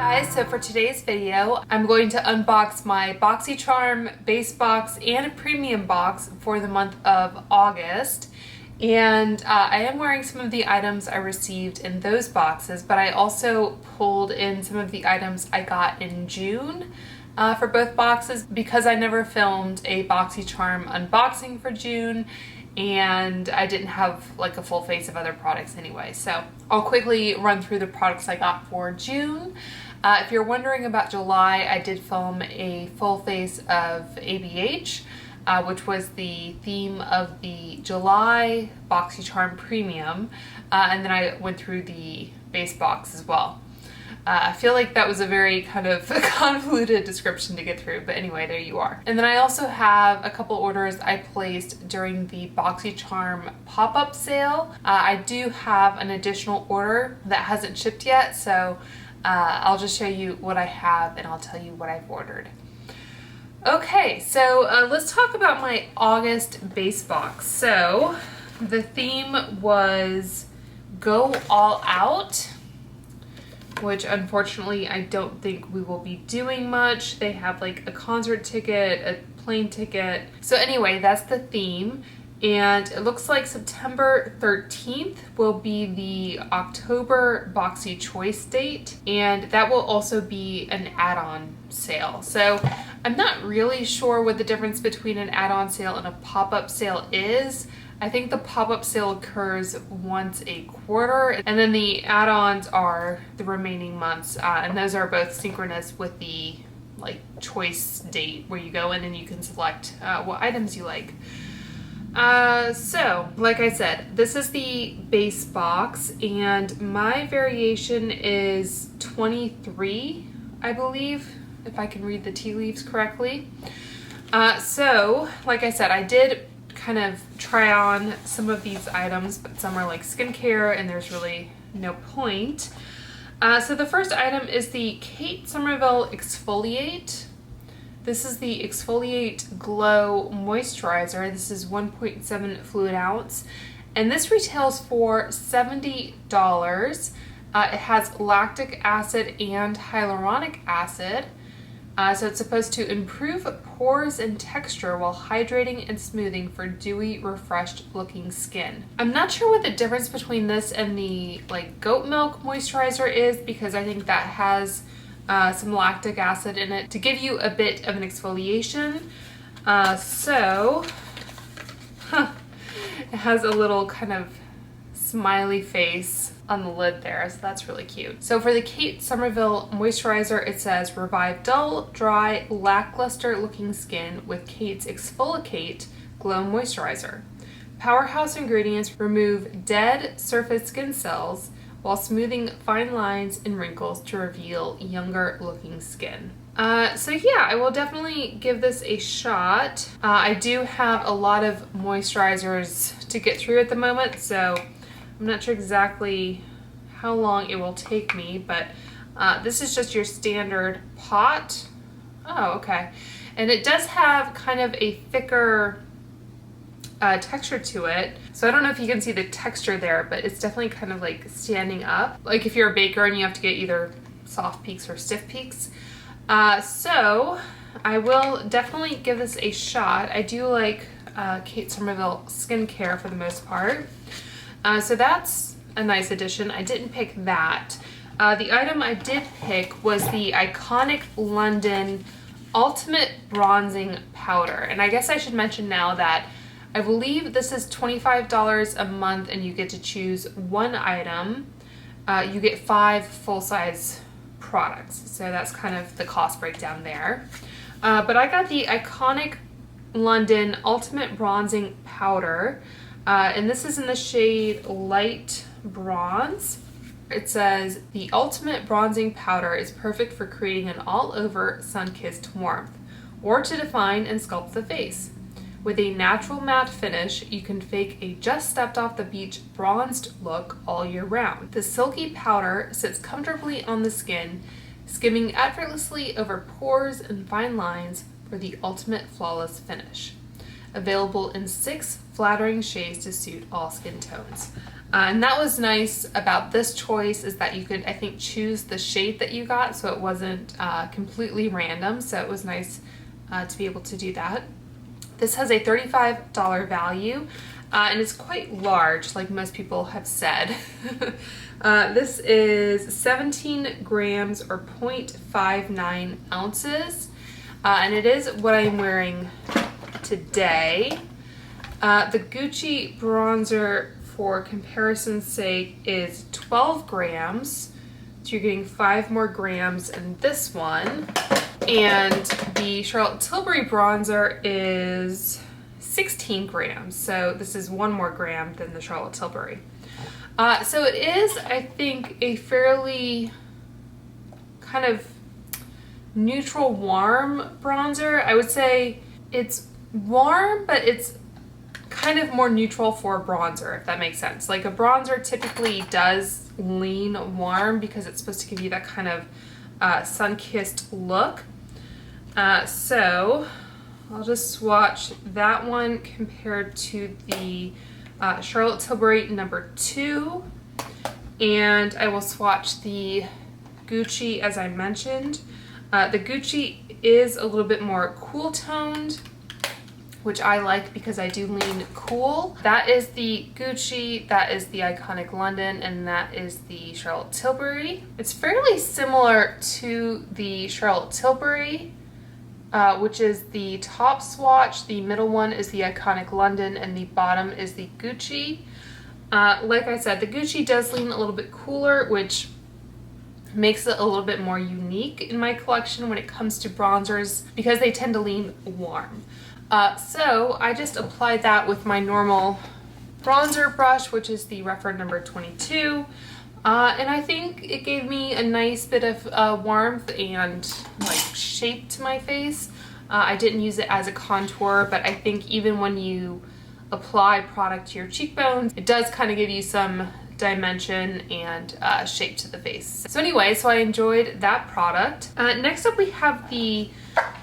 Guys, so for today's video, I'm going to unbox my Boxycharm base box and premium box for the month of August. And I am wearing some of the items I received in those boxes, but I also pulled in some of the items I got in June for both boxes because I never filmed a Boxycharm unboxing for June and I didn't have like a full face of other products anyway. So I'll quickly run through the products I got for June. If you're wondering about July, I did film a full face of ABH, which was the theme of the July Boxycharm Premium, and then I went through the base box as well. I feel like that was a very kind of convoluted description to get through, but anyway, there you are. And then I also have a couple orders I placed during the Boxycharm pop-up sale. I do have an additional order that hasn't shipped yet, so I'll just show you what I have and I'll tell you what I've ordered. Okay, so let's talk about my August base box. So the theme was Go All Out, which unfortunately I don't think we will be doing much. They have like a concert ticket, a plane ticket. So anyway, that's the theme. And it looks like September 13th will be the October Boxy Choice date. And that will also be an add-on sale. So I'm not really sure what the difference between an add-on sale and a pop-up sale is. I think the pop-up sale occurs once a quarter, and then the add-ons are the remaining months, and those are both synchronous with the like choice date where you go in and you can select what items you like. So like I said, this is the base box and my variation is 23, I believe, if I can read the tea leaves correctly. So like I said, I did kind of try on some of these items, but some are like skincare and there's really no point. So the first item is the Cate Somerville Exfoliate. This is the Exfoliate Glow Moisturizer. This is 1.7 fluid ounce and this retails for $70. It has lactic acid and hyaluronic acid. So it's supposed to improve pores and texture while hydrating and smoothing for dewy, refreshed looking skin. I'm not sure what the difference between this and the like goat milk moisturizer is because I think that has some lactic acid in it to give you a bit of an exfoliation. It has a little kind of smiley face on the lid there, so that's really cute. So for the Cate Somerville moisturizer, it says revive dull, dry, lackluster looking skin with Cate's Exfoliate Glow Moisturizer. Powerhouse ingredients remove dead surface skin cells while smoothing fine lines and wrinkles to reveal younger looking skin. So yeah, I will definitely give this a shot. I do have a lot of moisturizers to get through at the moment, so I'm not sure exactly how long it will take me, but this is just your standard pot. Oh, okay. And it does have kind of a thicker texture to it. So I don't know if you can see the texture there, but it's definitely kind of like standing up. Like if you're a baker and you have to get either soft peaks or stiff peaks. So I will definitely give this a shot. I do like Cate Somerville skincare for the most part. So that's a nice addition. I didn't pick that. The item I did pick was the Iconic London Ultimate Bronzing Powder. And I guess I should mention now that I believe this is $25 a month and you get to choose one item. You get 5 full-size products. So that's kind of the cost breakdown there. But I got the Iconic London Ultimate Bronzing Powder. And this is in the shade Light Bronze. It says, the Ultimate Bronzing Powder is perfect for creating an all-over sun-kissed warmth, or to define and sculpt the face. With a natural matte finish, you can fake a just-stepped-off-the-beach bronzed look all year round. The silky powder sits comfortably on the skin, skimming effortlessly over pores and fine lines for the ultimate flawless finish. Available in 6 flattering shades to suit all skin tones. And that was nice about this choice, is that you could, I think, choose the shade that you got, so it wasn't completely random. So it was nice to be able to do that. This has a $35 value, and it's quite large, like most people have said. This is 17 grams or 0.59 ounces, and it is what I'm wearing today. The Gucci bronzer, for comparison's sake, is 12 grams, so you're getting 5 more grams in this one. And the Charlotte Tilbury bronzer is 16 grams, so this is 1 more gram than the Charlotte Tilbury. So it is, I think, a fairly kind of neutral warm bronzer. I would say it's warm, but it's kind of more neutral for a bronzer, if that makes sense. Like a bronzer typically does lean warm because it's supposed to give you that kind of sun-kissed look. So I'll just swatch that one compared to the Charlotte Tilbury number 2, and I will swatch the Gucci as I mentioned. The Gucci is a little bit more cool toned, which I like because I do lean cool. That is the Gucci, that is the Iconic London, and that is the Charlotte Tilbury. It's fairly similar to the Charlotte Tilbury, which is the top swatch. The middle one is the Iconic London, and the bottom is the Gucci. Like I said, the Gucci does lean a little bit cooler, which makes it a little bit more unique in my collection when it comes to bronzers, because they tend to lean warm. So I just applied that with my normal bronzer brush, which is the Refer number 22. And I think it gave me a nice bit of warmth and like shape to my face. I didn't use it as a contour, but I think even when you apply product to your cheekbones, it does kind of give you some dimension and shape to the face. So anyway, so I enjoyed that product. Next up we have the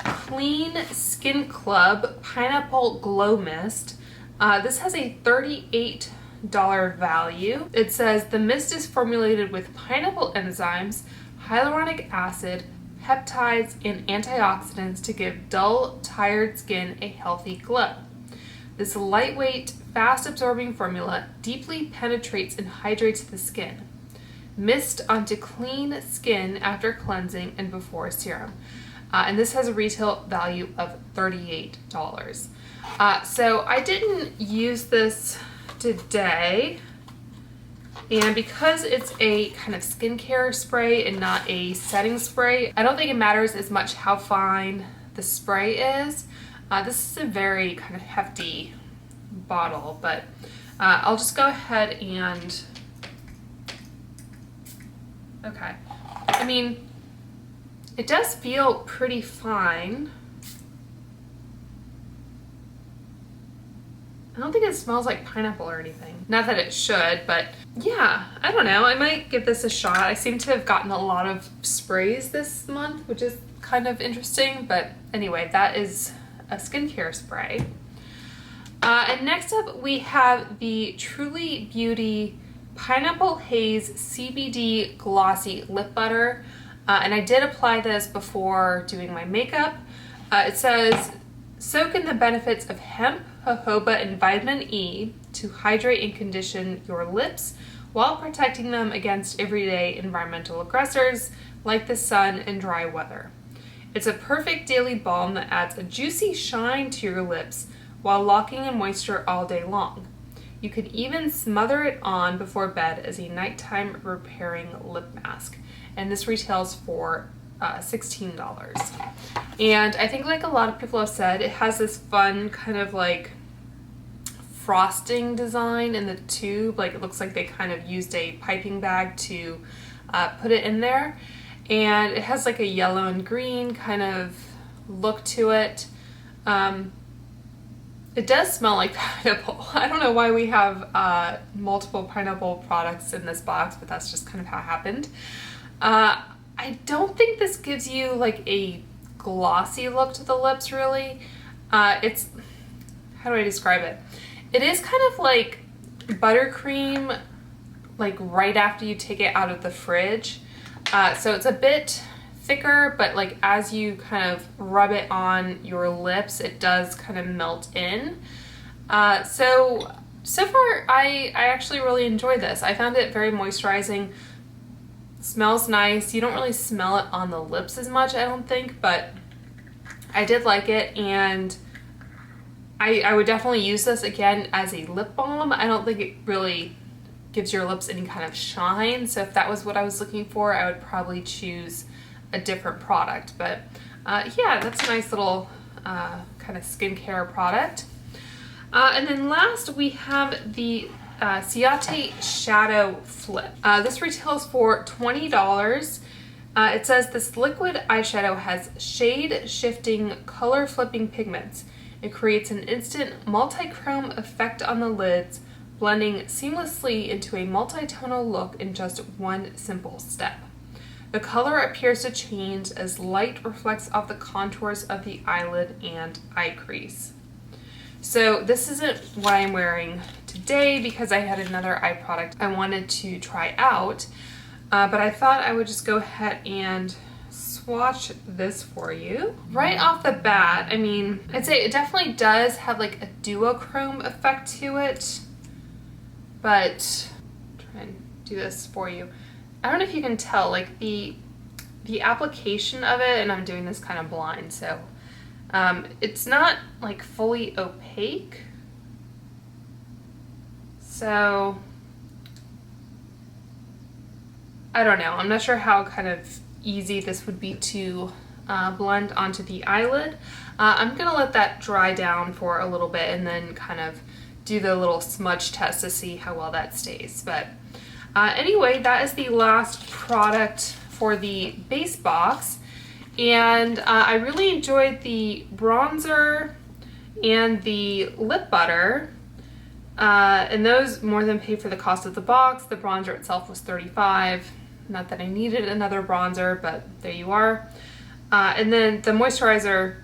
Clean Skin Club Pineapple Glow Mist. This has a $38 value. It says the mist is formulated with pineapple enzymes, hyaluronic acid, peptides, and antioxidants to give dull, tired skin a healthy glow. This lightweight, fast-absorbing formula deeply penetrates and hydrates the skin. Mist onto clean skin after cleansing and before serum. And this has a retail value of $38. So I didn't use this today, and because it's a kind of skincare spray and not a setting spray, I don't think it matters as much how fine the spray is. This is a very kind of hefty bottle, but I'll just go ahead and, okay, I mean, it does feel pretty fine. I don't think it smells like pineapple or anything. Not that it should, but yeah, I don't know. I might give this a shot. I seem to have gotten a lot of sprays this month, which is kind of interesting, but anyway, that is a skincare spray. And next up we have the Truly Beauty Pineapple Haze CBD Glossy Lip Butter. And I did apply this before doing my makeup. It says, soak in the benefits of hemp, jojoba, and vitamin E to hydrate and condition your lips while protecting them against everyday environmental aggressors like the sun and dry weather. It's a perfect daily balm that adds a juicy shine to your lips while locking in moisture all day long. You can even smother it on before bed as a nighttime repairing lip mask. And this retails for $16. And I think, like a lot of people have said, it has this fun kind of like frosting design in the tube. Like it looks like they kind of used a piping bag to put it in there. And it has like a yellow and green kind of look to it. It does smell like pineapple. I don't know why we have multiple pineapple products in this box, but that's just kind of how it happened. I don't think this gives you like a glossy look to the lips, really. It's, how do I describe it? It is kind of like buttercream like right after you take it out of the fridge. So it's a bit thicker, but like as you kind of rub it on your lips, it does kind of melt in. So far I actually really enjoyed this. I found it very moisturizing. Smells nice. You don't really smell it on the lips as much, I don't think, but I did like it, and I would definitely use this again as a lip balm. I don't think it really gives your lips any kind of shine, so if that was what I was looking for, I would probably choose a different product. But yeah, that's a nice little kind of skincare product. And then last we have the Cate Shadow Flip. This retails for $20. It says this liquid eyeshadow has shade shifting, color flipping pigments. It creates an instant multi-chrome effect on the lids, blending seamlessly into a multi-tonal look in just one simple step. The color appears to change as light reflects off the contours of the eyelid and eye crease. So this isn't what I'm wearing today because I had another eye product I wanted to try out, but I thought I would just go ahead and swatch this for you. Right off the bat, I mean, I'd say it definitely does have like a duochrome effect to it, but I'll try and do this for you. I don't know if you can tell, like the application of it, and I'm doing this kind of blind, so it's not like fully opaque. So I don't know. I'm not sure how kind of easy this would be to blend onto the eyelid. I'm gonna let that dry down for a little bit and then kind of do the little smudge test to see how well that stays. But anyway, that is the last product for the base box. And I really enjoyed the bronzer and the lip butter. And those more than paid for the cost of the box. The bronzer itself was $35. Not that I needed another bronzer, but there you are. And then the moisturizer,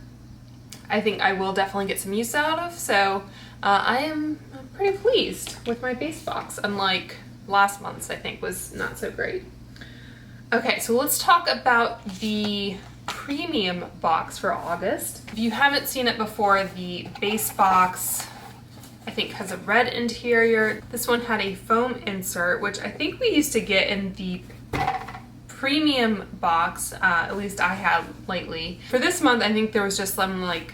I think I will definitely get some use out of. So I am pretty pleased with my base box, unlike last month's, I think, was not so great. Okay, so let's talk about the premium box for August. If you haven't seen it before, the base box, I think, has a red interior. This one had a foam insert, which I think we used to get in the premium box, at least I have lately. For this month, I think there was just some like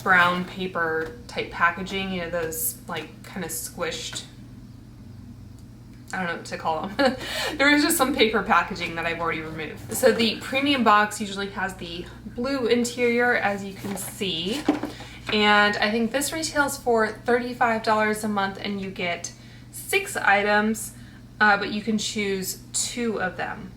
brown paper type packaging, you know, those like kind of squished, I don't know what to call them. There was just some paper packaging that I've already removed. So the premium box usually has the blue interior, as you can see. And I think this retails for $35 a month, and you get 6 items, but you can choose 2 of them.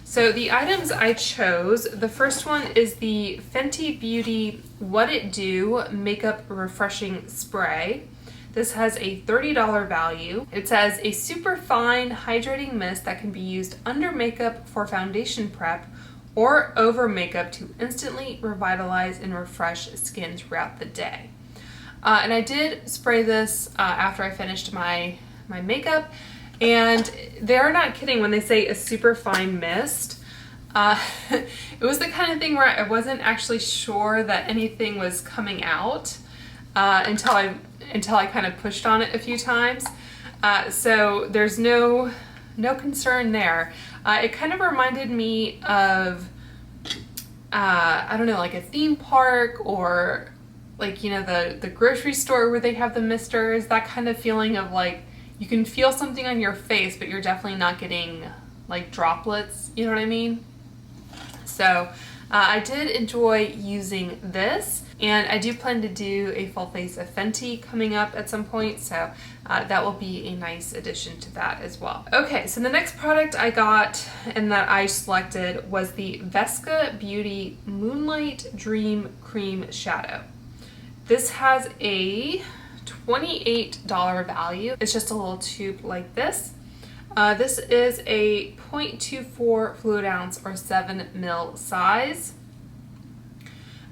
So the items I chose, the first one is the Fenty Beauty What It Do Makeup Refreshing Spray. This has a $30 value. It says a super fine hydrating mist that can be used under makeup for foundation prep or over makeup to instantly revitalize and refresh skin throughout the day. And I did spray this after I finished my makeup, and they're not kidding when they say a super fine mist. It was the kind of thing where I wasn't actually sure that anything was coming out until I kind of pushed on it a few times. So there's no concern there. It kind of reminded me of, I don't know, like a theme park, or like, you know, the grocery store where they have the misters, that kind of feeling of like, you can feel something on your face, but you're definitely not getting like droplets, you know what I mean? So I did enjoy using this, and I do plan to do a full face of Fenty coming up at some point, so that will be a nice addition to that as well. Okay, so the next product I got and that I selected was the Vesca Beauty Moonlight Dream Cream Shadow. This has a $28 value. It's just a little tube like this. This is a 0.24 fluid ounce or 7 ml size.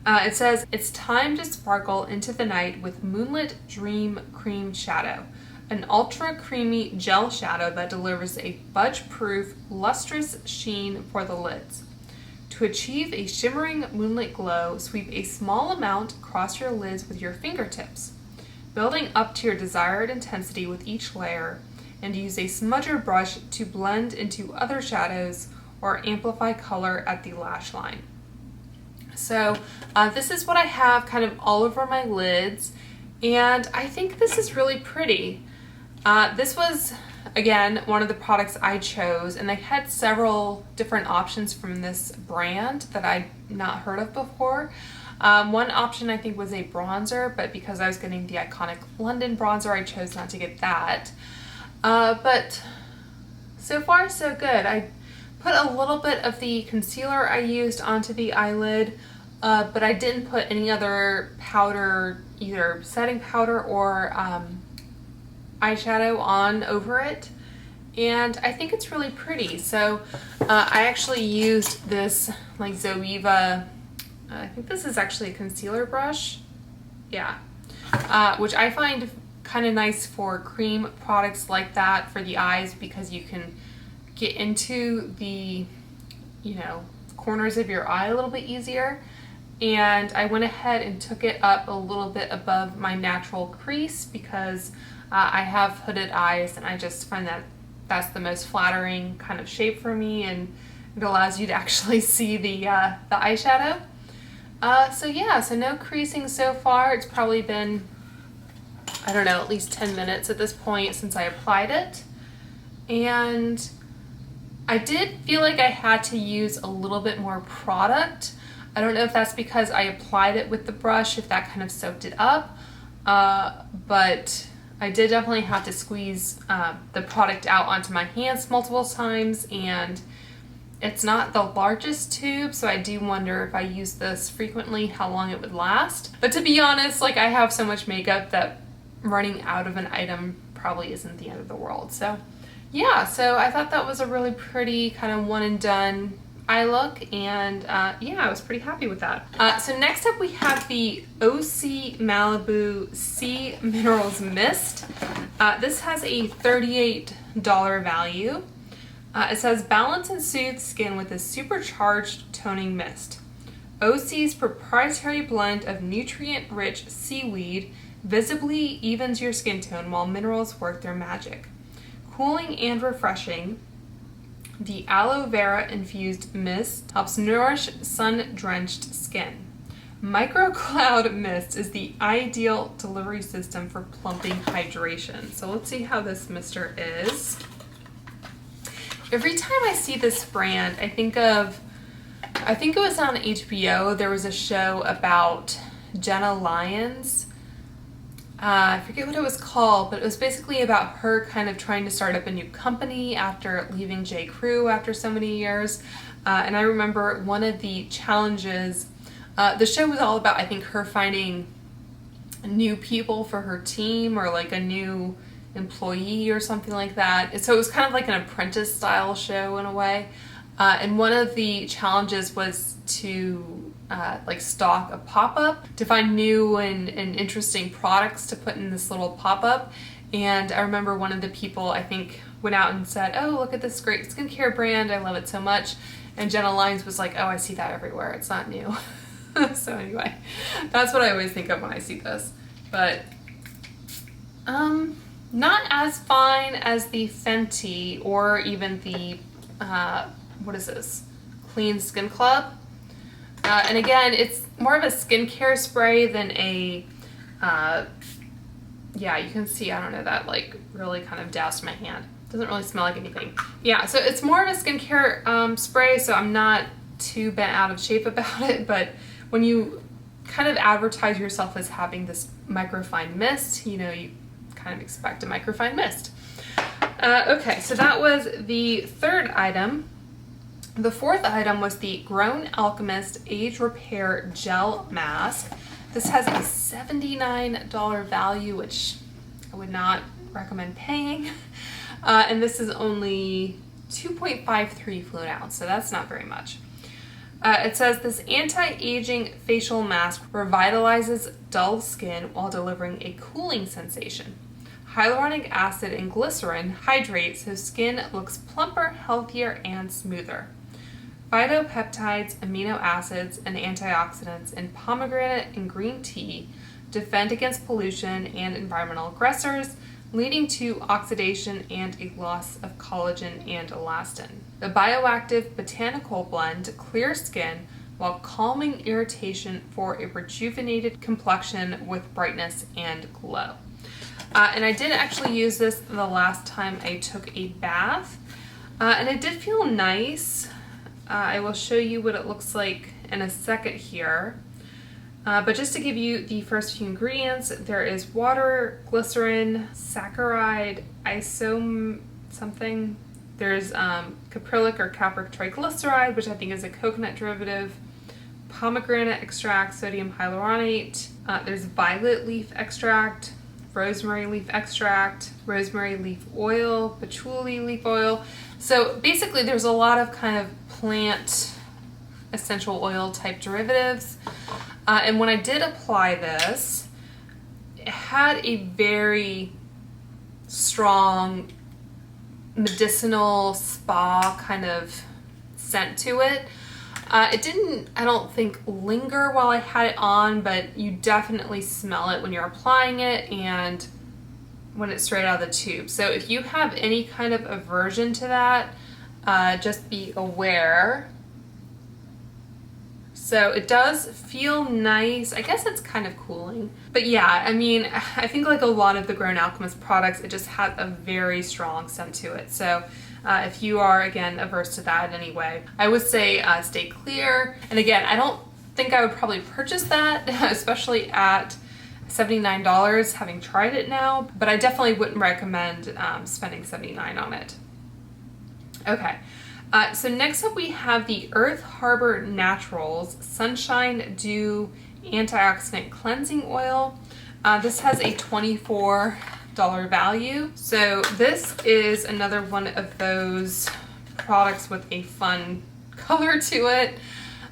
It says, it's time to sparkle into the night with Moonlit Dream Cream Shadow. an ultra creamy gel shadow that delivers a budge-proof, lustrous sheen for the lids. To achieve a shimmering moonlit glow, sweep a small amount across your lids with your fingertips, building up to your desired intensity with each layer, and use a smudger brush to blend into other shadows or amplify color at the lash line. So this is what I have kind of all over my lids, and I think this is really pretty. This was, again, one of the products I chose, and they had several different options from this brand that I'd not heard of before. One option I think was a bronzer, but because I was getting the iconic London bronzer, I chose not to get that. But so far so good. I put a little bit of the concealer I used onto the eyelid, but I didn't put any other powder, either setting powder or eyeshadow on over it, and I think it's really pretty. So I actually used this like Zoeva, I think this is actually a concealer brush, yeah, which I find kind of nice for cream products like that for the eyes, because you can get into the, you know, corners of your eye a little bit easier. And I went ahead and took it up a little bit above my natural crease because I have hooded eyes, and I just find that that's the most flattering kind of shape for me, and it allows you to actually see the eyeshadow. So yeah, so no creasing so far. It's probably been, I don't know, at least 10 minutes at this point since I applied it. And I did feel like I had to use a little bit more product. I don't know if that's because I applied it with the brush, if that kind of soaked it up, but I did definitely have to squeeze the product out onto my hands multiple times, and it's not the largest tube, so I do wonder if I use this frequently how long it would last. But to be honest, like, I have so much makeup that running out of an item probably isn't the end of the world. So yeah, so I thought that was a really pretty kind of one and done eye look, and yeah, I was pretty happy with that. So next up we have the OC Malibu Sea Minerals Mist. This has a $38 value. It says balance and soothe skin with a supercharged toning mist. OC's proprietary blend of nutrient-rich seaweed visibly evens your skin tone while minerals work their magic. Cooling and refreshing, the aloe vera infused mist helps nourish sun-drenched skin. Microcloud Mist is the ideal delivery system for plumping hydration. So let's see how this mister is. Every time I see this brand, I think it was on HBO, there was a show about Jenna Lyons. I forget what it was called, but it was basically about her kind of trying to start up a new company after leaving J. Crew after so many years. And I remember one of the challenges, the show was all about, I think, her finding new people for her team, or like a new employee or something like that. So it was kind of like an apprentice style show in a way. And one of the challenges was to like stock a pop-up, to find new and interesting products to put in this little pop-up. And I remember one of the people, I think, went out and said, oh, look at this great skincare brand, I love it so much. And Jenna Lyons was like, oh, I see that everywhere, it's not new. So anyway, that's what I always think of when I see this. But not as fine as the Fenty or even the what is this, Clean Skin Club. And again, it's more of a skincare spray than a, yeah, you can see, I don't know, that like really kind of doused my hand. Doesn't really smell like anything. Yeah, so it's more of a skincare spray, so I'm not too bent out of shape about it, but when you kind of advertise yourself as having this microfine mist, you know, you kind of expect a microfine mist. Okay, so that was the third item. The fourth item was the Grown Alchemist Age Repair Gel Mask. This has a $79 value, which I would not recommend paying. And this is only 2.53 fluid ounce, so that's not very much. It says this anti-aging facial mask revitalizes dull skin while delivering a cooling sensation. Hyaluronic acid and glycerin hydrate so skin looks plumper, healthier, and smoother. Phytopeptides, amino acids, and antioxidants in pomegranate and green tea defend against pollution and environmental aggressors, leading to oxidation and a loss of collagen and elastin. The bioactive botanical blend clears skin while calming irritation for a rejuvenated complexion with brightness and glow. And I did actually use this the last time I took a bath, and it did feel nice. I will show you what it looks like in a second here. But just to give you the first few ingredients, there is water, glycerin, saccharide, something. There's caprylic or capric triglyceride, which I think is a coconut derivative, pomegranate extract, sodium hyaluronate, there's violet leaf extract, rosemary leaf extract, rosemary leaf oil, patchouli leaf oil. So basically there's a lot of kind of plant essential oil type derivatives. And when I did apply this, it had a very strong medicinal spa kind of scent to it. It didn't, I don't think, linger while I had it on, but you definitely smell it when you're applying it and when it's straight out of the tube. So if you have any kind of aversion to that, just be aware. So it does feel nice. I guess it's kind of cooling. But yeah, I mean, I think like a lot of the Grown Alchemist products, it just has a very strong scent to it. So if you are, again, averse to that in any way, I would say stay clear. And again, I don't think I would probably purchase that, especially at $79, having tried it now. But I definitely wouldn't recommend spending $79 on it. Okay. So next up we have the Earth Harbor Naturals Sunshine Dew Antioxidant Cleansing Oil. This has a $24 value. So this is another one of those products with a fun color to it.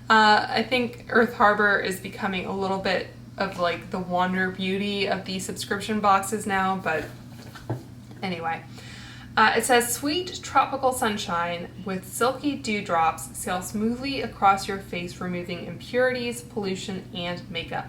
I think Earth Harbor is becoming a little bit of like the Wander Beauty of the subscription boxes now, but anyway. It says, sweet tropical sunshine with silky dewdrops sail smoothly across your face, removing impurities, pollution, and makeup.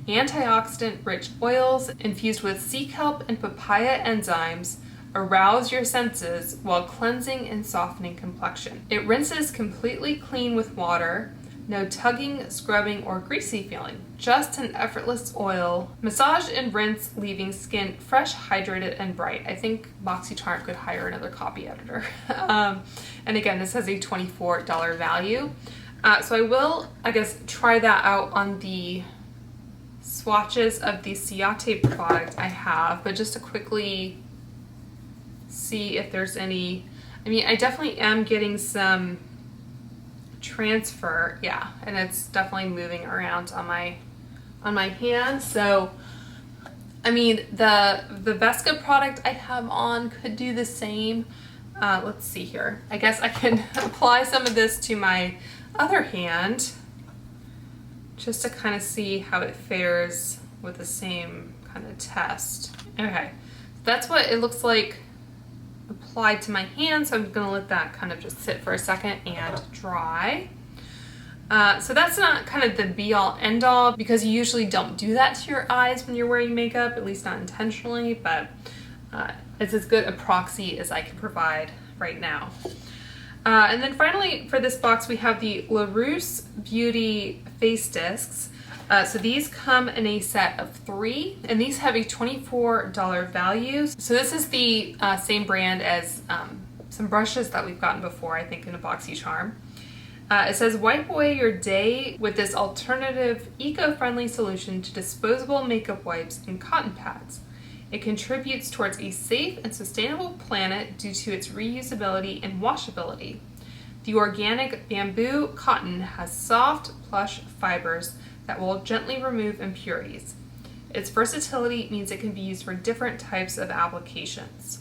Antioxidant-rich oils infused with sea kelp and papaya enzymes arouse your senses while cleansing and softening complexion. It rinses completely clean with water. No tugging, scrubbing, or greasy feeling. Just an effortless oil. Massage and rinse, leaving skin fresh, hydrated, and bright. I think Boxycharm could hire another copy editor. And again, this has a $24 value. So I will, I guess, try that out on the swatches of the Cate product I have. But just to quickly see if there's any... I mean, I definitely am getting some transfer, yeah, and it's definitely moving around on my hand. So I mean, the Vesca product I have on could do the same. Let's see here. I guess I can apply some of this to my other hand just to kind of see how it fares with the same kind of test. Okay, that's what it looks like applied to my hand, so I'm gonna let that kind of just sit for a second and dry. So that's not kind of the be-all end-all, because you usually don't do that to your eyes when you're wearing makeup, at least not intentionally, but it's as good a proxy as I can provide right now. And then finally for this box we have the LaRousse Beauty Face Discs. So these come in a set of 3, and these have a $24 value. So this is the same brand as some brushes that we've gotten before, I think in a Boxycharm. It says, wipe away your day with this alternative eco-friendly solution to disposable makeup wipes and cotton pads. It contributes towards a safe and sustainable planet due to its reusability and washability. The organic bamboo cotton has soft, plush fibers that will gently remove impurities. Its versatility means it can be used for different types of applications.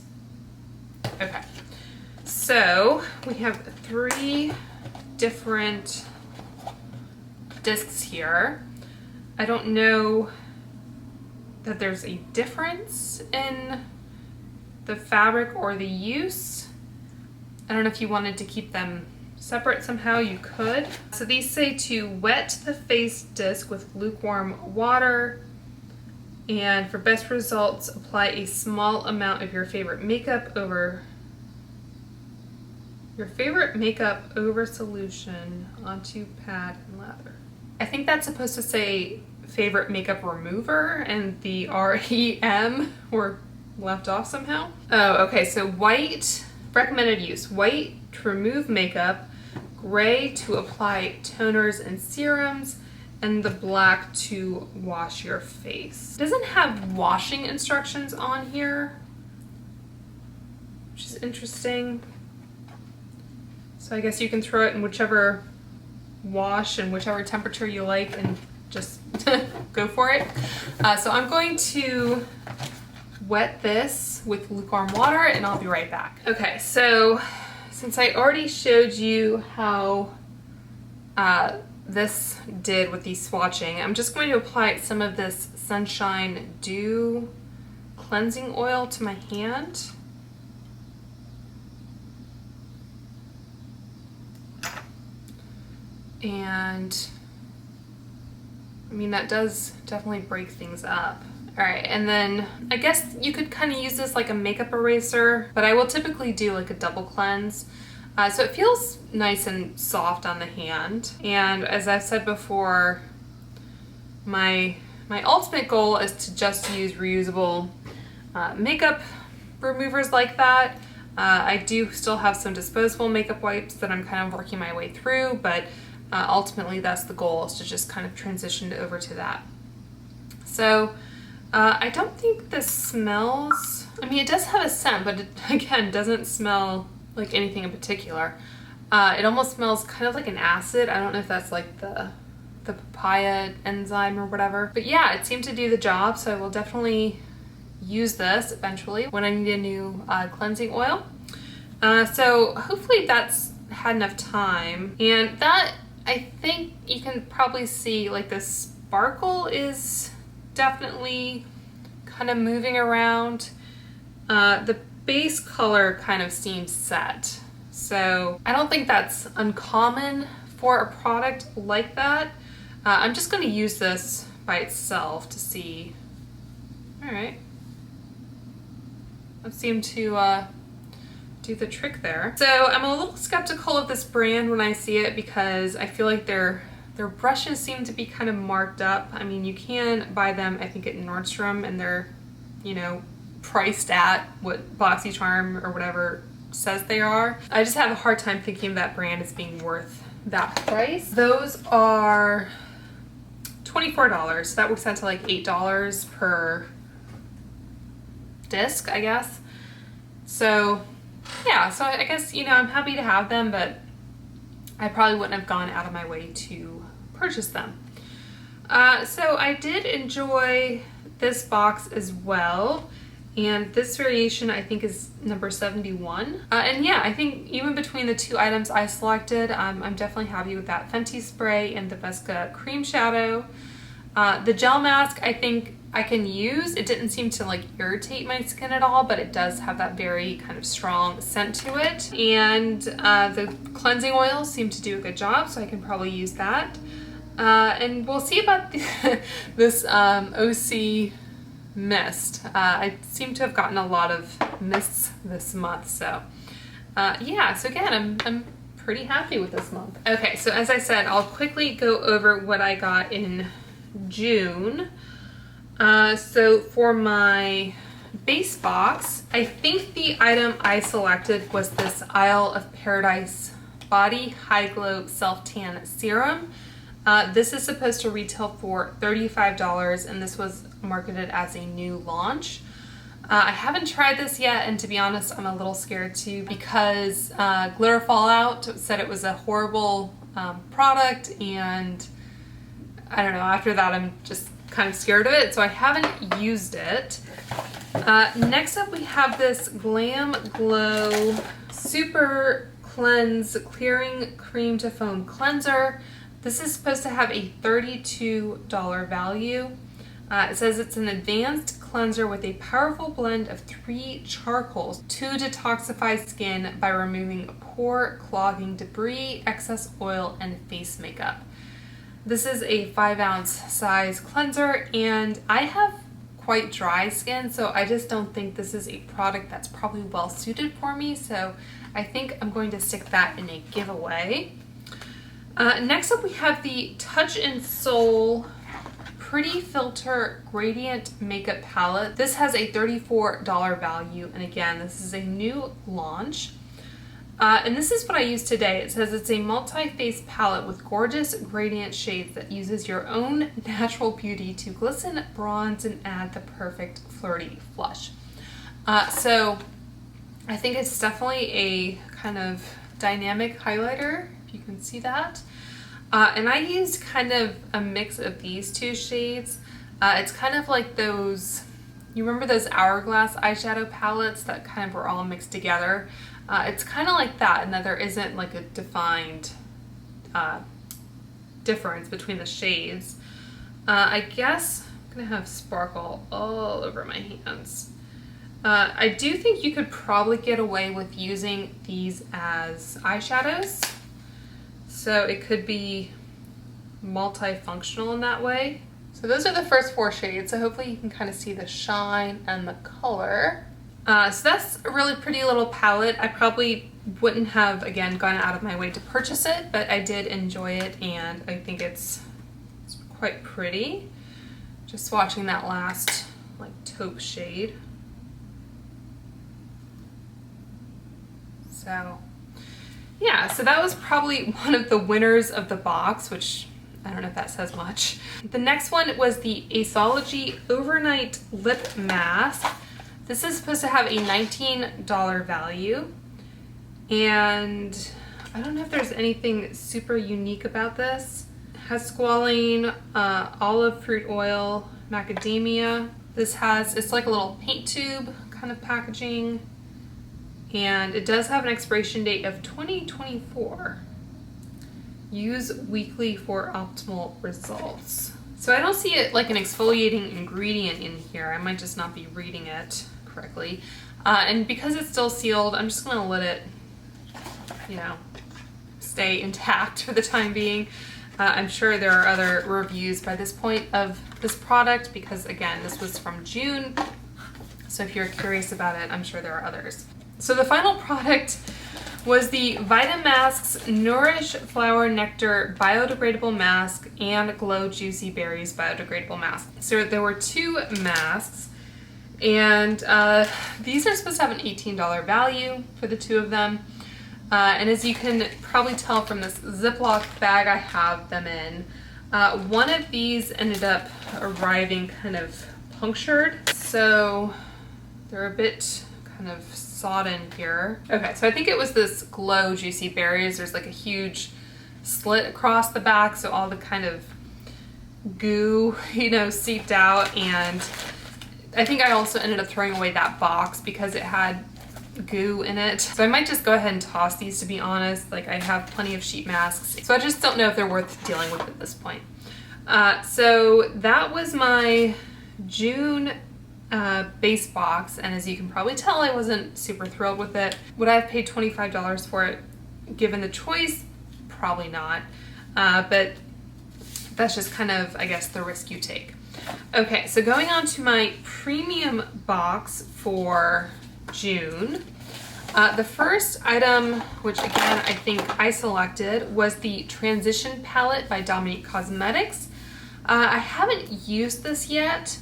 Okay, so we have 3 different discs here. I don't know that there's a difference in the fabric or the use. I don't know if you wanted to keep them separate somehow, you could. So these say to wet the face disc with lukewarm water, and for best results, apply a small amount of your favorite makeup over solution onto pad and lather. I think that's supposed to say favorite makeup remover, and the REM were left off somehow. Oh, okay, so white, recommended use, white to remove makeup, gray to apply toners and serums, and the black to wash your face. It doesn't have washing instructions on here, which is interesting. So I guess you can throw it in whichever wash and whichever temperature you like and just go for it. So I'm going to wet this with lukewarm water and I'll be right back. Okay, so since I already showed you how this did with the swatching, I'm just going to apply some of this Sunshine Dew cleansing oil to my hand. And I mean, that does definitely break things up. All right, and then I guess you could kind of use this like a makeup eraser, but I will typically do like a double cleanse. So it feels nice and soft on the hand. And as I've said before, my ultimate goal is to just use reusable makeup removers like that. I do still have some disposable makeup wipes that I'm kind of working my way through, but ultimately that's the goal, is to just kind of transition over to that. So I don't think this smells, I mean, it does have a scent, but it, again, doesn't smell like anything in particular. It almost smells kind of like an acid. I don't know if that's like the papaya enzyme or whatever. But yeah, it seemed to do the job, so I will definitely use this eventually when I need a new cleansing oil. So hopefully that's had enough time. And that, I think you can probably see like the sparkle is definitely kind of moving around. The base color kind of seems set. So I don't think that's uncommon for a product like that. I'm just going to use this by itself to see. All right. That seemed to do the trick there. So I'm a little skeptical of this brand when I see it, because I feel like their brushes seem to be kind of marked up. I mean, you can buy them, I think, at Nordstrom, and they're, you know, priced at what Boxycharm or whatever says they are. I just have a hard time thinking of that brand as being worth that price. Those are $24. So that works out to like $8 per disc, I guess. So yeah, so I guess, you know, I'm happy to have them, but I probably wouldn't have gone out of my way to purchase them. So I did enjoy this box as well. And this variation I think is number 71. And yeah, I think even between the two items I selected, I'm definitely happy with that Fenty spray and the Vesca cream shadow. The gel mask I think I can use. It didn't seem to like irritate my skin at all, but it does have that very kind of strong scent to it. And the cleansing oils seem to do a good job, so I can probably use that. And we'll see about this OC mist. I seem to have gotten a lot of mists this month, so yeah, so again, I'm pretty happy with this month. Okay, so as I said, I'll quickly go over what I got in June. So for my base box, I think the item I selected was this Isle of Paradise Body High Glow Self Tan Serum. This is supposed to retail for $35, and this was marketed as a new launch. I haven't tried this yet, and to be honest, I'm a little scared too, because Glitter Fallout said it was a horrible product, and I don't know, after that I'm just kind of scared of it, so I haven't used it. Next up we have this Glam Glow Super Cleanse Clearing Cream to Foam Cleanser. This is supposed to have a $32 value. It says it's an advanced cleanser with a powerful blend of 3 charcoals to detoxify skin by removing pore clogging debris, excess oil, and face makeup. This is a 5-ounce size cleanser, and I have quite dry skin, so I just don't think this is a product that's probably well suited for me, so I think I'm going to stick that in a giveaway. Next up we have the Touch in Soul Pretty Filter Gradient Makeup Palette. This has a $34 value, and again, this is a new launch. And this is what I used today. It says it's a multi-face palette with gorgeous gradient shades that uses your own natural beauty to glisten, bronze, and add the perfect flirty flush. So I think it's definitely a kind of dynamic highlighter, if you can see that. And I used kind of a mix of these 2 shades. It's kind of like those, you remember those Hourglass eyeshadow palettes that kind of were all mixed together? It's kind of like that, and that there isn't like a defined difference between the shades. I guess I'm gonna have sparkle all over my hands. I do think you could probably get away with using these as eyeshadows. So it could be multifunctional in that way. So those are the first 4 shades, so hopefully you can kind of see the shine and the color. So that's a really pretty little palette. I probably wouldn't have, again, gone out of my way to purchase it, but I did enjoy it, and I think it's quite pretty. Just watching that last like taupe shade. So yeah, so that was probably one of the winners of the box, which I don't know if that says much. The next one was the Aceology Overnight Lip Mask. This is supposed to have a $19 value, and I don't know if there's anything super unique about this. It has squalane, olive fruit oil, macadamia. This has, it's like a little paint tube kind of packaging, and it does have an expiration date of 2024. Use weekly for optimal results. So I don't see it like an exfoliating ingredient in here. I might just not be reading it correctly. And because it's still sealed, I'm just gonna let it, you know, stay intact for the time being. I'm sure there are other reviews by this point of this product because, again, this was from June. So if you're curious about it, I'm sure there are others. So the final product was the Vitamasks Nourish Flower Nectar Biodegradable Mask and Glow Juicy Berries Biodegradable Mask. So there were 2 masks, and these are supposed to have an $18 value for the 2 of them. And as you can probably tell from this Ziploc bag I have them in, one of these ended up arriving kind of punctured, so they're a bit kind of sodden here. Okay, so I think it was this Glow Juicy Berries. There's like a huge slit across the back, so all the kind of goo, you know, seeped out, and I think I also ended up throwing away that box because it had goo in it. So I might just go ahead and toss these, to be honest. Like, I have plenty of sheet masks, so I just don't know if they're worth dealing with at this point. So that was my June base box, and as you can probably tell, I wasn't super thrilled with it. Would I have paid $25 for it given the choice? Probably not, but that's just kind of, I guess, the risk you take. Okay, so going on to my premium box for June. The first item, which again I think I selected, was the Transition Palette by Dominique Cosmetics. I haven't used this yet.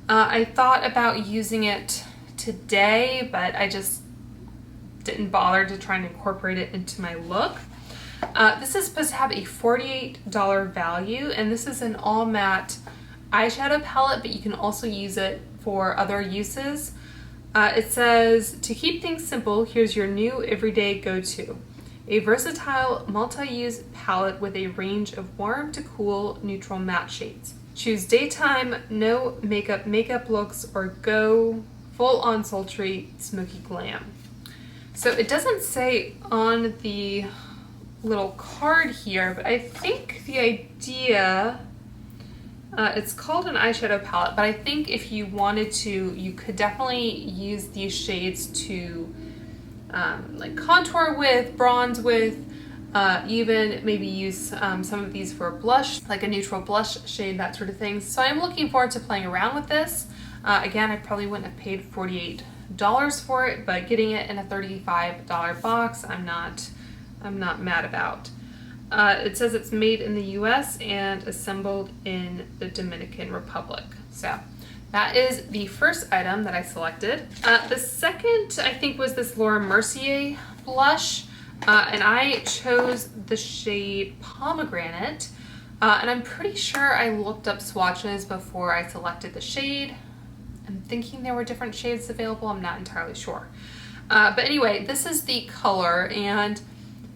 I thought about using it today, but I just didn't bother to try and incorporate it into my look. This is supposed to have a $48 value, and this is an all matte eyeshadow palette, but you can also use it for other uses. It says, to keep things simple, here's your new everyday go-to. A versatile multi-use palette with a range of warm to cool neutral matte shades. Choose daytime, no makeup looks, or go full-on sultry smoky glam. So it doesn't say on the little card here, but I think the idea It's called an eyeshadow palette, but I think if you wanted to, you could definitely use these shades to like contour with, bronze with, even maybe use some of these for blush, like a neutral blush shade, that sort of thing. So I'm looking forward to playing around with this. Again, I probably wouldn't have paid $48 for it, but getting it in a $35 box, I'm not mad about. It says it's made in the US and assembled in the Dominican Republic. So that is the first item that I selected. The second, I think, was this Laura Mercier blush, and I chose the shade Pomegranate, and I'm pretty sure I looked up swatches before I selected the shade. I'm thinking there were different shades available, I'm not entirely sure. But anyway, this is the color, and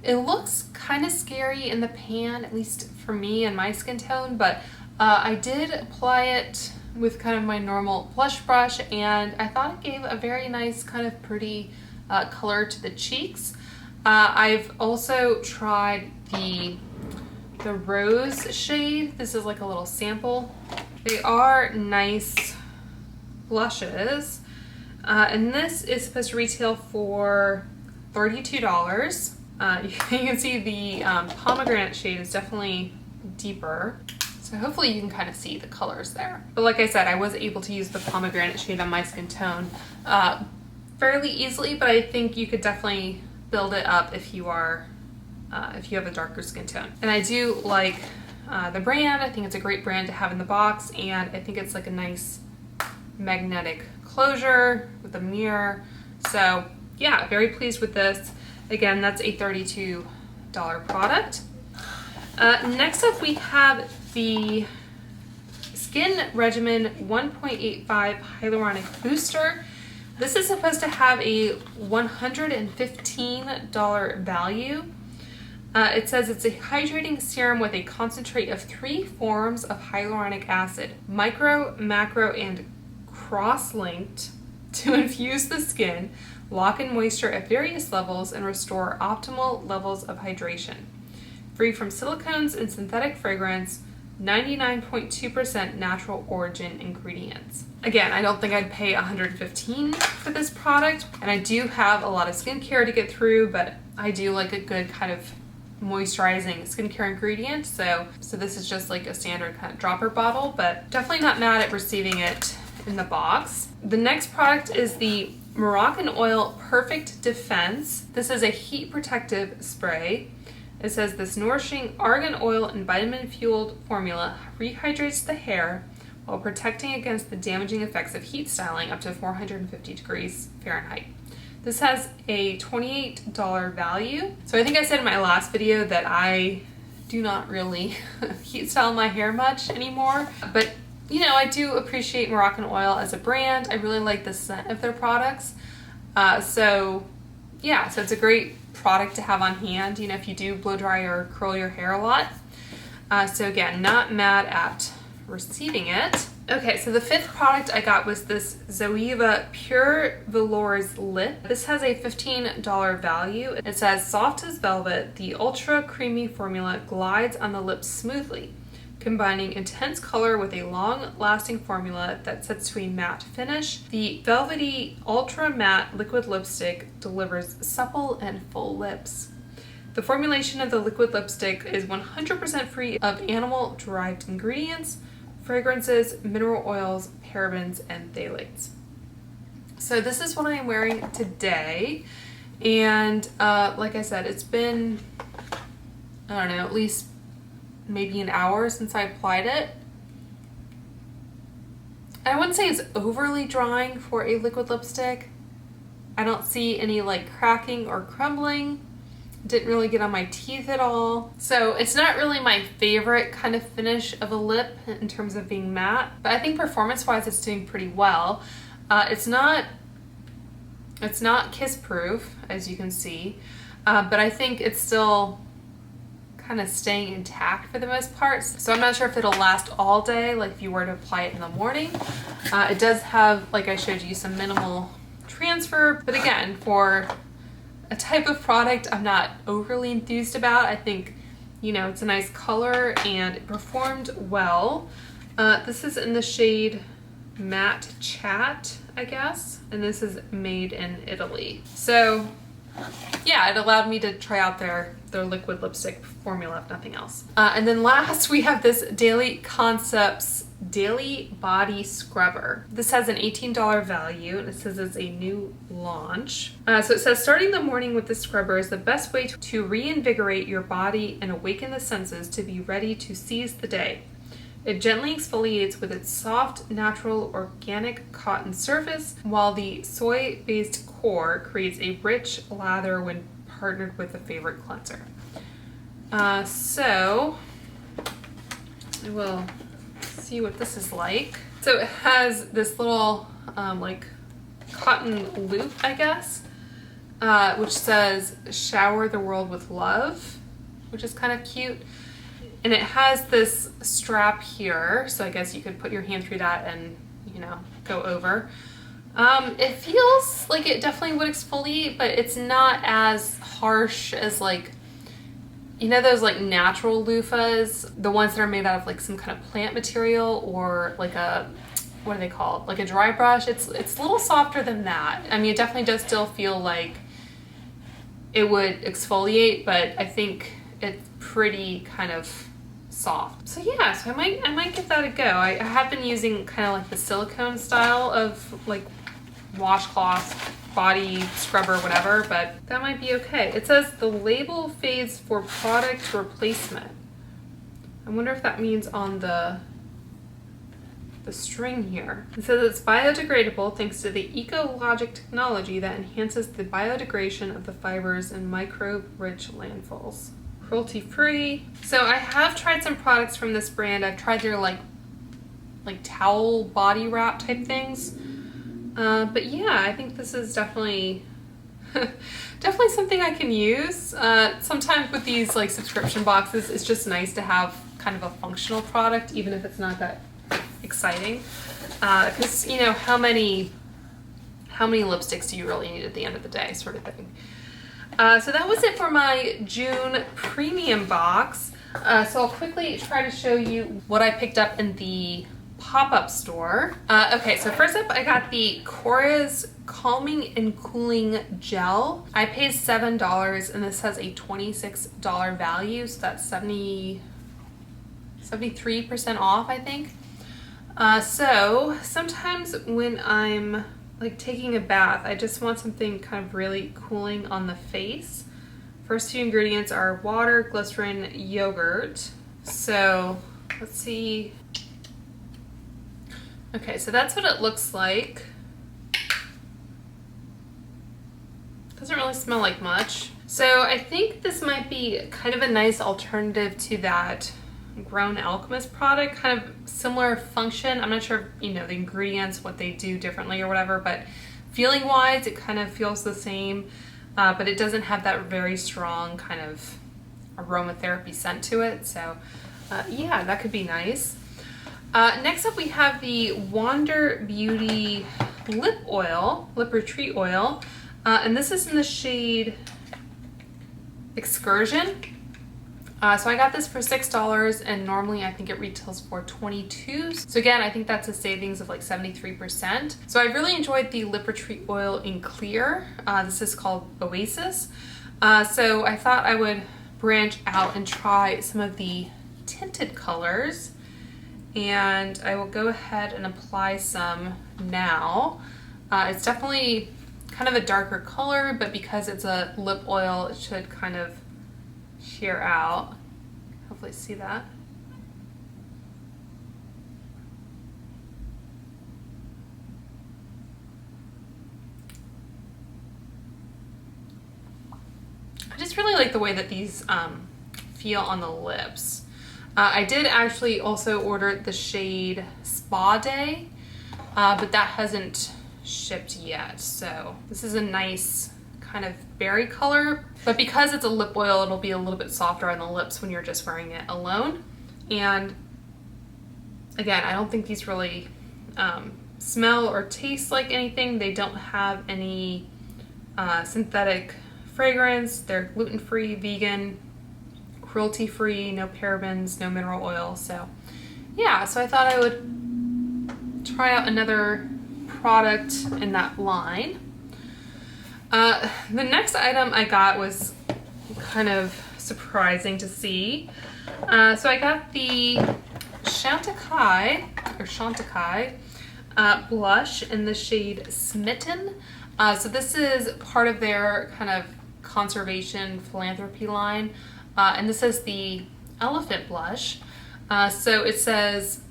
it looks kind of scary in the pan, at least for me and my skin tone, but I did apply it with kind of my normal blush brush, and I thought it gave a very nice kind of pretty color to the cheeks. I've also tried the rose shade. This is like a little sample. They are nice blushes, and this is supposed to retail for $32. You can see the pomegranate shade is definitely deeper, so hopefully you can kind of see the colors there. But like I said, I was able to use the pomegranate shade on my skin tone fairly easily, but I think you could definitely build it up if you are if you have a darker skin tone. And I do like the brand. I think it's a great brand to have in the box, and I think it's like a nice magnetic closure with a mirror. So yeah, very pleased with this. Again, that's a $32 product. Next up, we have the Skin Regimen 1.85 Hyaluronic Booster. This is supposed to have a $115 value. It says it's a hydrating serum with a concentrate of 3 forms of hyaluronic acid, micro, macro, and cross-linked, to infuse the skin, lock in moisture at various levels, and restore optimal levels of hydration. Free from silicones and synthetic fragrance, 99.2% natural origin ingredients. Again, I don't think I'd pay $115 for this product, and I do have a lot of skincare to get through, but I do like a good kind of moisturizing skincare ingredient, so this is just like a standard kind of dropper bottle, but definitely not mad at receiving it in the box. The next product is the Moroccan Oil Perfect Defense. This is a heat protective spray. It says this nourishing argan oil and vitamin fueled formula rehydrates the hair while protecting against the damaging effects of heat styling up to 450 degrees Fahrenheit. This has a $28 value. So I think I said in my last video that I do not really heat style my hair much anymore, but you know, I do appreciate Moroccan Oil as a brand. I really like the scent of their products. So it's a great product to have on hand, you know, if you do blow dry or curl your hair a lot. So again, not mad at receiving it. Okay, so the fifth product I got was this Zoeva Pure Velours Lip. This has a $15 value. It says, soft as velvet, the ultra creamy formula glides on the lips smoothly, combining intense color with a long-lasting formula that sets to a matte finish. The velvety ultra matte liquid lipstick delivers supple and full lips. The formulation of the liquid lipstick is 100% free of animal-derived ingredients, fragrances, mineral oils, parabens, and phthalates. So this is what I'm wearing today, and like I said, it's been, I don't know, at least maybe an hour since I applied it. I wouldn't say it's overly drying for a liquid lipstick. I don't see any like cracking or crumbling. Didn't really get on my teeth at all. So it's not really my favorite kind of finish of a lip in terms of being matte, but I think performance-wise it's doing pretty well. It's not kiss proof, as you can see, but I think it's still kind of staying intact for the most part. So I'm not sure if it'll last all day, like if you were to apply it in the morning. It does have, like I showed you, some minimal transfer, but again, for a type of product I'm not overly enthused about. I think, you know, it's a nice color and it performed well. This is in the shade Matte Chat, I guess, and this is made in Italy. So yeah, it allowed me to try out their liquid lipstick formula, if nothing else. And then last, we have this Daily Concepts Daily Body Scrubber. This has an $18 value, and it says it's a new launch. So it says, starting the morning with the scrubber is the best way to reinvigorate your body and awaken the senses to be ready to seize the day. It gently exfoliates with its soft, natural, organic cotton surface, while the soy-based core creates a rich lather when partnered with a favorite cleanser. So I will see what this is like. So it has this little like cotton loop, I guess, which says "Shower the world with love," which is kind of cute. And it has this strap here, so I guess you could put your hand through that and, you know, go over. It feels like it definitely would exfoliate, but it's not as harsh as, like, you know those like natural loofahs, the ones that are made out of like some kind of plant material, or like a, what are they called? Like a dry brush. It's a little softer than that. I mean, it definitely does still feel like it would exfoliate, but I think it's pretty kind of soft. So yeah, so I might give that a go. I have been using kind of like the silicone style of like washcloth, body scrubber, whatever, but that might be okay. It says the label fades for product replacement. I wonder if that means on the string here. It says it's biodegradable thanks to the EcoLogic technology that enhances the biodegradation of the fibers in microbe-rich landfills. Cruelty-free. So I have tried some products from this brand. I've tried their like towel body wrap type things. But yeah, I think this is definitely definitely something I can use. Sometimes with these like subscription boxes, it's just nice to have kind of a functional product, even if it's not that exciting. Because you know, how many lipsticks do you really need at the end of the day, sort of thing. So that was it for my June premium box. So I'll quickly try to show you what I picked up in the pop-up store. Okay, so first up I got the Korres Calming and Cooling Gel. I paid $7 and this has a $26 value, so that's 73% off, I think. So sometimes when I'm like taking a bath, I just want something kind of really cooling on the face. First two ingredients are water, glycerin, yogurt. So let's see. Okay, so that's what it looks like. Doesn't really smell like much. So I think this might be kind of a nice alternative to that Grown Alchemist product, kind of similar function. I'm not sure, you know, the ingredients, what they do differently or whatever, but feeling wise, it kind of feels the same, but it doesn't have that very strong kind of aromatherapy scent to it. So yeah, that could be nice. Next up we have the Wander Beauty Lip Retreat Oil, and this is in the shade Excursion. So I got this for $6 and normally I think it retails for $22. So again, I think that's a savings of like 73%. So I really enjoyed the Lip Retreat Oil in clear. This is called Oasis. So I thought I would branch out and try some of the tinted colors. And I will go ahead and apply some now. It's definitely kind of a darker color, but because it's a lip oil, it should kind of sheer out. Hopefully see that. I just really like the way that these feel on the lips. I did actually also order the shade Spa Day, but that hasn't shipped yet. So this is a nice kind of berry color, but because it's a lip oil, it'll be a little bit softer on the lips when you're just wearing it alone. And again, I don't think these really smell or taste like anything. They don't have any synthetic fragrance. They're gluten-free, vegan, cruelty-free, no parabens, no mineral oil. So yeah, so I thought I would try out another product in that line. The next item I got was kind of surprising to see. So I got the Chantecaille blush in the shade Smitten. So this is part of their kind of conservation philanthropy line. And this is the elephant blush. So it says,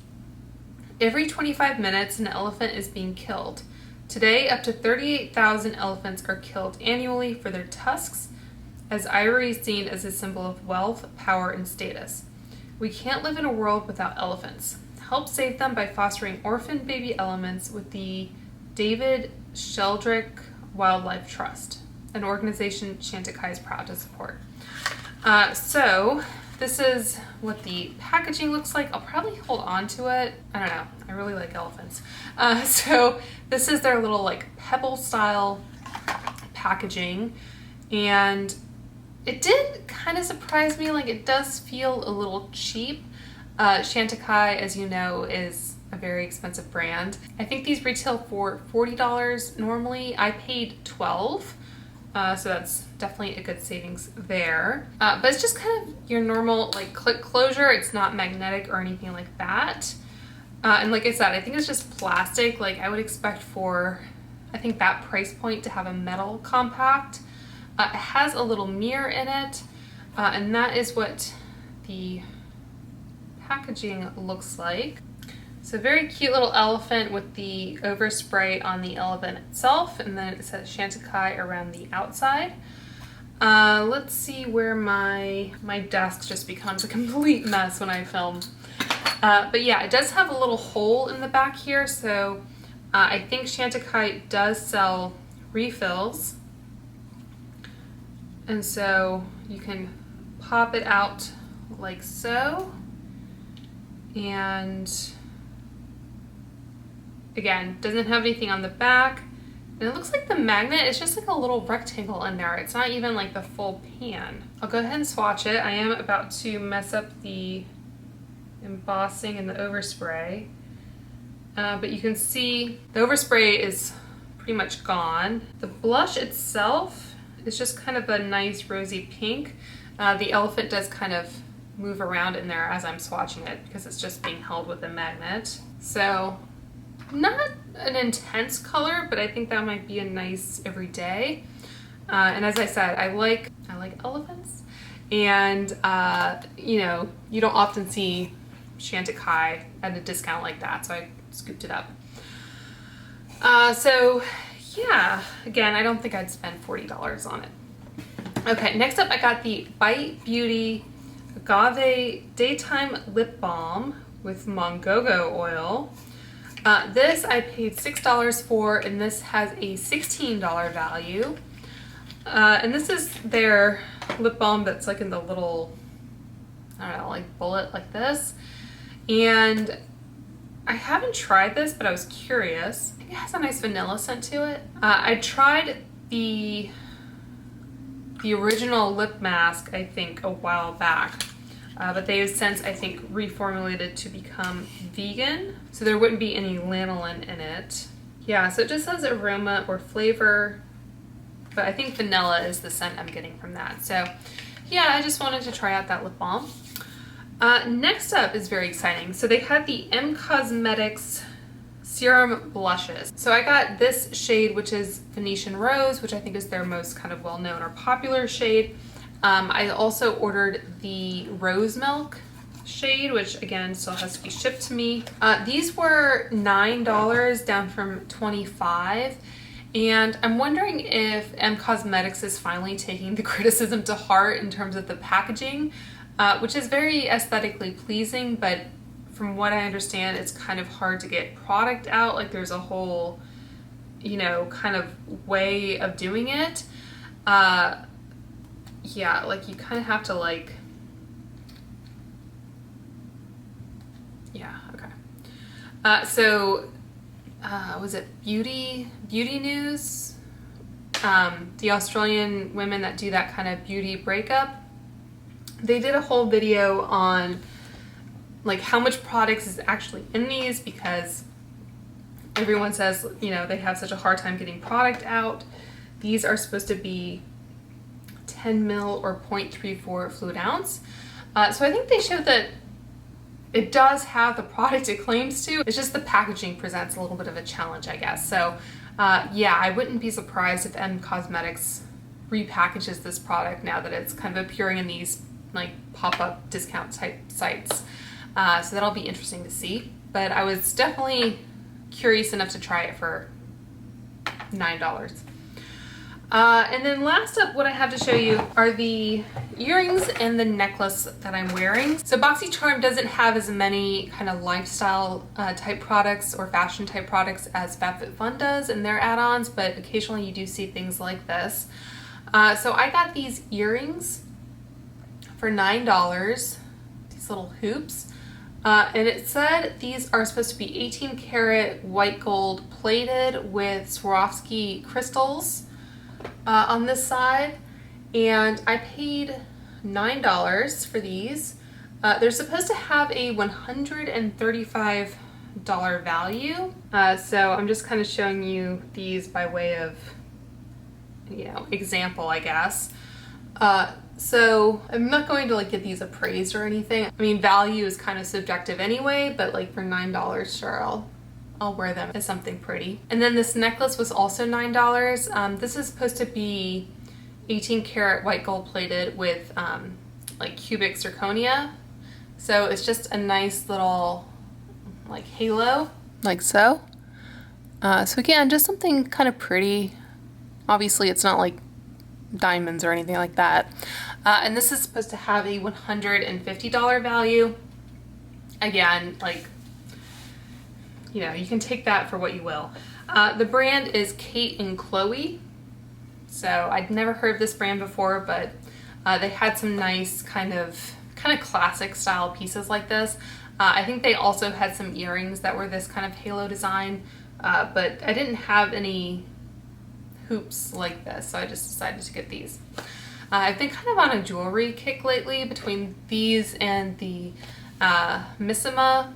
every 25 minutes an elephant is being killed. Today, up to 38,000 elephants are killed annually for their tusks, as ivory is seen as a symbol of wealth, power, and status. We can't live in a world without elephants. Help save them by fostering orphan baby elephants with the David Sheldrick Wildlife Trust, an organization Chantecaille is proud to support. So this is what the packaging looks like. I'll probably hold on to it. I don't know. I really like elephants. So this is their little like pebble style packaging, and it did kind of surprise me. Like, it does feel a little cheap. Chantecaille, as you know, is a very expensive brand. I think these retail for $40 normally. I paid $12. So that's definitely a good savings there. But it's just kind of your normal like click closure. It's not magnetic or anything like that. And like I said, I think it's just plastic. Like, I would expect for, I think, that price point to have a metal compact. It has a little mirror in it, and that is what the packaging looks like. So very cute little elephant with the overspray on the elephant itself, and then it says Chantecaille around the outside. Let's see where my desk just becomes a complete mess when I film. But yeah, it does have a little hole in the back here, so I think Chantecaille does sell refills. And so you can pop it out like so. And again, doesn't have anything on the back. And it looks like the magnet is just like a little rectangle in there. It's not even like the full pan. I'll go ahead and swatch it. I am about to mess up the embossing and the overspray. But you can see the overspray is pretty much gone. The blush itself is just kind of a nice rosy pink. The elephant does kind of move around in there as I'm swatching it because it's just being held with a magnet. So not an intense color, but I think that might be a nice everyday. And as I said, I like elephants, and you know, you don't often see Chantecaille at a discount like that, so I scooped it up. So yeah, again, I don't think I'd spend $40 on it. Okay, next up I got the Bite Beauty Agave Daytime Lip Balm with Mongogo oil. This I paid $6 for, and this has a $16 value. And this is their lip balm that's like in the little, I don't know, like bullet like this. And I haven't tried this, but I was curious. I think it has a nice vanilla scent to it. I tried the original lip mask, I think, a while back. But they have since, I think, reformulated to become vegan. So there wouldn't be any lanolin in it. Yeah, so it just says aroma or flavor. But I think vanilla is the scent I'm getting from that. So yeah, I just wanted to try out that lip balm. Next up is very exciting. So they had the M Cosmetics Serum Blushes. So I got this shade, which is Venetian Rose, which I think is their most kind of well-known or popular shade. I also ordered the Rose Milk shade, which again still has to be shipped to me. These were $9 down from $25. And I'm wondering if M Cosmetics is finally taking the criticism to heart in terms of the packaging, which is very aesthetically pleasing, but from what I understand, it's kind of hard to get product out. Like, there's a whole, you know, kind of way of doing it. Yeah, like you kind of have to like, yeah, okay. So was it Beauty News? The Australian women that do that kind of beauty breakup. They did a whole video on like how much products is actually in these, because everyone says, you know, they have such a hard time getting product out. These are supposed to be 10 mil or 0.34 fluid ounce. So I think they showed that it does have the product it claims to. It's just the packaging presents a little bit of a challenge, I guess. So yeah, I wouldn't be surprised if M Cosmetics repackages this product now that it's kind of appearing in these like pop-up discount type sites. So that'll be interesting to see. But I was definitely curious enough to try it for $9. And then last up, what I have to show you are the earrings and the necklace that I'm wearing. So Boxycharm doesn't have as many kind of lifestyle type products or fashion type products as FabFitFun does in their add-ons, but occasionally you do see things like this. So I got these earrings for $9, these little hoops. And it said these are supposed to be 18 karat white gold plated with Swarovski crystals on this side, and I paid $9 for these. They're supposed to have a $135 value, so I'm just kind of showing you these by way of, you know, example, I guess. So I'm not going to like get these appraised or anything. I mean, value is kind of subjective anyway, but like for $9, sure, I'll wear them as something pretty. And then this necklace was also $9. This is supposed to be 18 karat white gold plated with like cubic zirconia. So it's just a nice little like halo, like so. So again, just something kind of pretty. Obviously it's not like diamonds or anything like that. And this is supposed to have a $150 value. Again, like, you know, you can take that for what you will. The brand is Cate and Chloe. So I'd never heard of this brand before, but they had some nice kind of classic style pieces like this. I think they also had some earrings that were this kind of halo design, but I didn't have any hoops like this, so I just decided to get these. I've been kind of on a jewelry kick lately between these and the Missima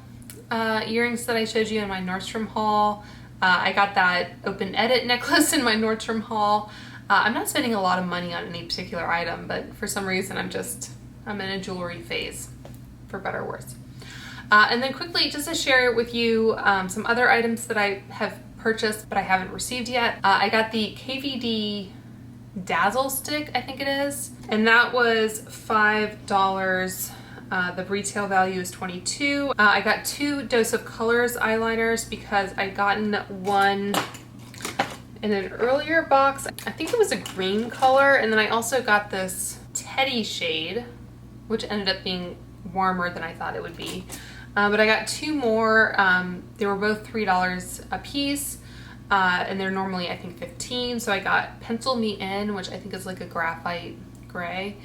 earrings that I showed you in my Nordstrom haul. I got that open edit necklace in my Nordstrom haul. I'm not spending a lot of money on any particular item, but for some reason I'm in a jewelry phase, for better or worse. And then quickly, just to share with you some other items that I have purchased but I haven't received yet. I got the KVD Dazzle stick, I think it is, and that was $5. The retail value is $22. I got 2 Dose of Colors eyeliners because I'd gotten one in an earlier box. I think it was a green color, and then I also got this teddy shade, which ended up being warmer than I thought it would be. But I got 2 more. They were both $3 a piece, and they're normally I think $15. So I got Pencil Me In, which I think is like a graphite gray,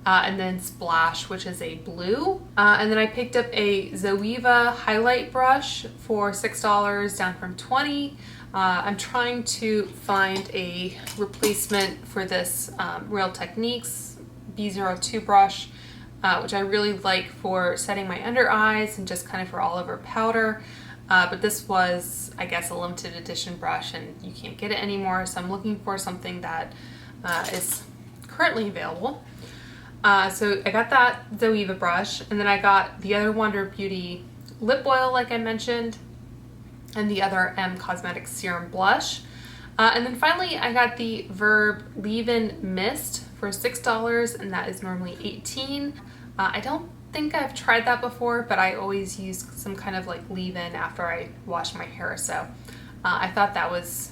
and then Splash, which is a blue. And then I picked up a Zoeva highlight brush for $6, down from $20. I'm trying to find a replacement for this Real Techniques B02 brush, which I really like for setting my under eyes and just kind of for all over powder. But this was, I guess, a limited edition brush and you can't get it anymore, so I'm looking for something that is currently available. So I got that Zoeva brush, and then I got the other Wonder Beauty lip oil like I mentioned, and the other M Cosmetics serum blush. And then finally I got the Verb Leave-In Mist for $6, and that is normally $18. I don't think I've tried that before, but I always use some kind of like leave-in after I wash my hair, so I thought that was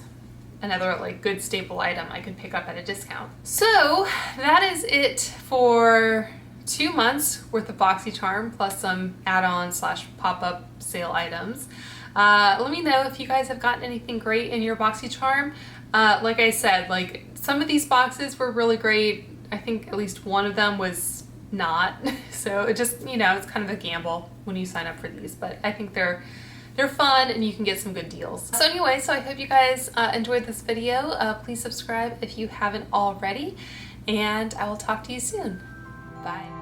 another like good staple item I could pick up at a discount. So that is it for 2 months worth of Boxycharm plus some add-on / pop-up sale items. Let me know if you guys have gotten anything great in your Boxycharm. Like I said, like some of these boxes were really great. I think at least one of them was not. So it just, you know, it's kind of a gamble when you sign up for these, but I think they're fun and you can get some good deals. So anyway, so I hope you guys enjoyed this video. Please subscribe if you haven't already, and I will talk to you soon. Bye.